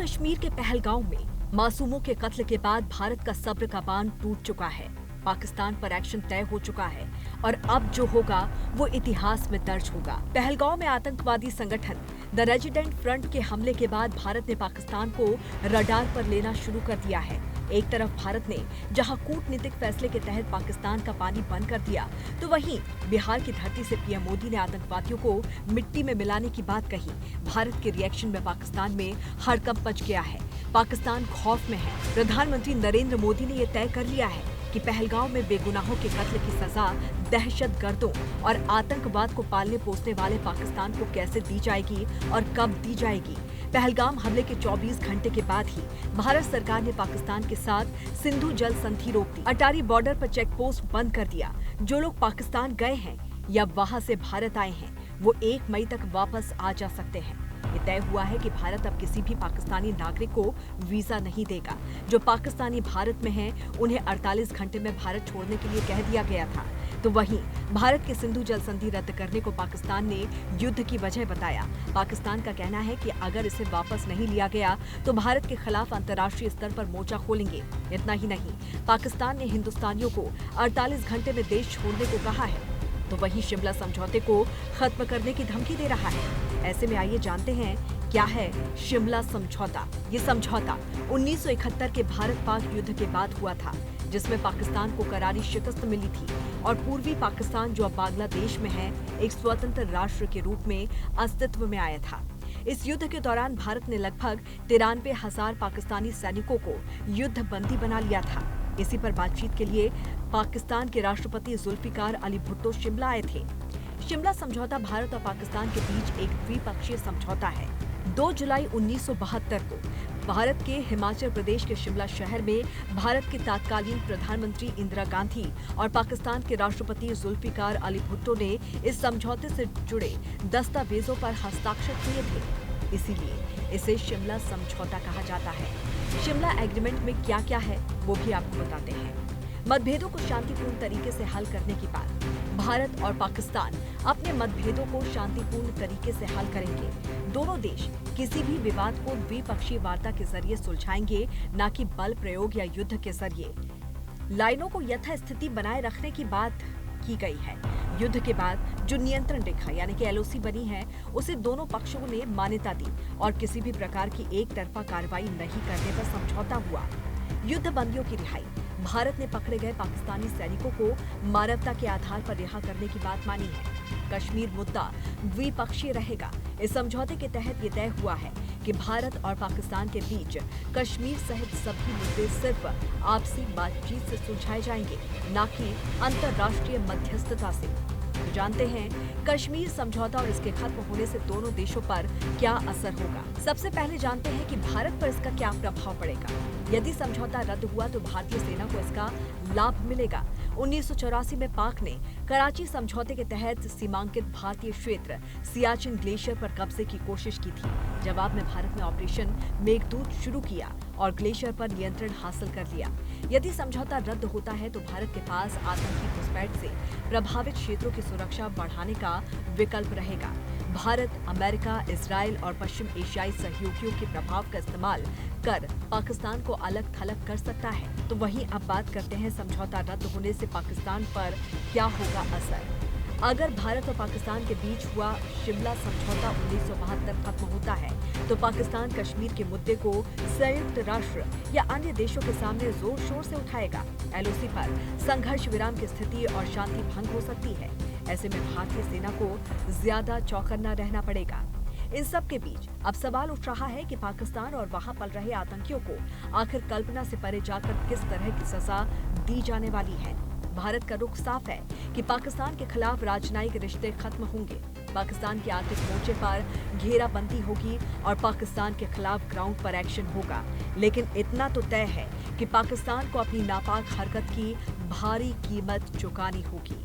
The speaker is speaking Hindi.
कश्मीर के पहलगांव में मासूमों के कत्ल के बाद भारत का सब्र का बांध टूट चुका है। पाकिस्तान पर एक्शन तय हो चुका है और अब जो होगा वो इतिहास में दर्ज होगा। पहलगांव में आतंकवादी संगठन द रेजिडेंट फ्रंट के हमले के बाद भारत ने पाकिस्तान को रडार पर लेना शुरू कर दिया है। एक तरफ भारत ने जहां कूटनीतिक फैसले के तहत पाकिस्तान का पानी बंद कर दिया, तो वहीं बिहार की धरती से पीएम मोदी ने आतंकवादियों को मिट्टी में मिलाने की बात कही। भारत के रिएक्शन में पाकिस्तान में हड़कंप मच गया है। पाकिस्तान खौफ में है। प्रधानमंत्री नरेंद्र मोदी ने यह तय कर लिया है कि पहलगांव में बेगुनाहों के कत्ल की सजा दहशतगर्दों और आतंकवाद को पालने पोसने वाले पाकिस्तान को कैसे दी जाएगी और कब दी जाएगी। पहलगाम हमले के 24 घंटे के बाद ही भारत सरकार ने पाकिस्तान के साथ सिंधु जल संधि रोक दी। अटारी बॉर्डर पर चेक पोस्ट बंद कर दिया। जो लोग पाकिस्तान गए हैं या वहां से भारत आए हैं, वो 1 मई तक वापस आ जा सकते हैं। ये तय हुआ है कि भारत अब किसी भी पाकिस्तानी नागरिक को वीजा नहीं देगा। जो पाकिस्तानी भारत में हैं, उन्हें 48 घंटे में भारत छोड़ने के लिए कह दिया गया था। तो वहीं भारत के सिंधु जल संधि रद्द करने को पाकिस्तान ने युद्ध की वजह बताया। पाकिस्तान का कहना है कि अगर इसे वापस नहीं लिया गया तो भारत के खिलाफ अंतर्राष्ट्रीय स्तर पर मोर्चा खोलेंगे। इतना ही नहीं, पाकिस्तान ने हिंदुस्तानियों को 48 घंटे में देश छोड़ने को कहा है, तो वहीं शिमला समझौते को खत्म करने की धमकी दे रहा है। ऐसे में आइए जानते हैं क्या है शिमला समझौता। ये समझौता 1971 के भारत पाक युद्ध के बाद हुआ था, जिसमें पाकिस्तान को करारी शिकस्त मिली थी और पूर्वी पाकिस्तान, जो अब बांग्लादेश में है, एक स्वतंत्र राष्ट्र के रूप में अस्तित्व में आया था। इस युद्ध के दौरान भारत ने लगभग 93,000 पाकिस्तानी सैनिकों को युद्ध बंदी बना लिया था। इसी पर बातचीत के लिए पाकिस्तान के राष्ट्रपति जुल्फिकार अली भुट्टो शिमला आए थे। शिमला समझौता भारत और पाकिस्तान के बीच एक द्विपक्षीय समझौता है। 2 जुलाई 1972 को भारत के हिमाचल प्रदेश के शिमला शहर में भारत के तत्कालीन प्रधानमंत्री इंदिरा गांधी और पाकिस्तान के राष्ट्रपति जुल्फिकार अली भुट्टो ने इस समझौते से जुड़े दस्तावेजों पर हस्ताक्षर किए थे। इसीलिए इसे शिमला समझौता कहा जाता है। शिमला एग्रीमेंट में क्या क्या है वो भी आपको बताते हैं। मतभेदों को शांतिपूर्ण तरीके से हल करने की बात। भारत और पाकिस्तान अपने मतभेदों को शांतिपूर्ण तरीके से हल करेंगे। दोनों देश किसी भी विवाद को द्विपक्षीय वार्ता के जरिए सुलझाएंगे, न कि बल प्रयोग या युद्ध के जरिए। लाइनों को यथास्थिति बनाए रखने की बात की गई है। युद्ध के बाद जो नियंत्रण रेखा यानी कि LOC बनी है, उसे दोनों पक्षों ने मान्यता दी और किसी भी प्रकार की एक तरफा कार्रवाई नहीं करने पर समझौता हुआ। युद्ध बंदियों की रिहाई। भारत ने पकड़े गए पाकिस्तानी सैनिकों को मानवता के आधार पर रिहा करने की बात मानी है। कश्मीर मुद्दा द्विपक्षीय रहेगा। इस समझौते के तहत ये तय हुआ है कि भारत और पाकिस्तान के बीच कश्मीर सहित सभी मुद्दे सिर्फ आपसी बातचीत से सुलझाए जाएंगे, न कि अंतर्राष्ट्रीय मध्यस्थता से। तो जानते हैं कश्मीर समझौता और इसके खत्म होने से दोनों देशों पर क्या असर होगा। सबसे पहले जानते हैं कि भारत पर इसका क्या प्रभाव पड़ेगा। यदि समझौता रद्द हुआ तो भारतीय सेना को इसका लाभ मिलेगा। 1984 में पाक ने कराची समझौते के तहत सीमांकित भारतीय क्षेत्र सियाचिन ग्लेशियर पर कब्जे की कोशिश की थी। जवाब में भारत ने ऑपरेशन मेघदूत शुरू किया और ग्लेशियर पर नियंत्रण हासिल कर लिया। यदि समझौता रद्द होता है तो भारत के पास आतंकी घुसपैठ से प्रभावित क्षेत्रों की सुरक्षा बढ़ाने का विकल्प रहेगा। भारत, अमेरिका, इजराइल और पश्चिम एशियाई सहयोगियों के प्रभाव का इस्तेमाल कर पाकिस्तान को अलग थलग कर सकता है। तो वहीं अब बात करते हैं समझौता रद्द होने से पाकिस्तान पर क्या होगा असर। अगर भारत और पाकिस्तान के बीच हुआ शिमला समझौता 1972 खत्म होता है तो पाकिस्तान कश्मीर के मुद्दे को संयुक्त राष्ट्र या अन्य देशों के सामने जोर शोर से उठाएगा। LOC पर संघर्ष विराम की स्थिति और शांति भंग हो सकती है। ऐसे में भारतीय सेना को ज्यादा चौकन्ना रहना पड़ेगा। इन सब के बीच अब सवाल उठ रहा है कि पाकिस्तान और वहां पल रहे आतंकियों को आखिर कल्पना से परे जाकर किस तरह की सजा दी जाने वाली है। भारत का रुख साफ है कि पाकिस्तान के खिलाफ राजनयिक रिश्ते खत्म होंगे। पाकिस्तान के आर्थिक मोर्चे पर घेराबंदी होगी और पाकिस्तान के खिलाफ ग्राउंड पर एक्शन होगा। लेकिन इतना तो तय है कि पाकिस्तान को अपनी नापाक हरकत की भारी कीमत चुकानी होगी।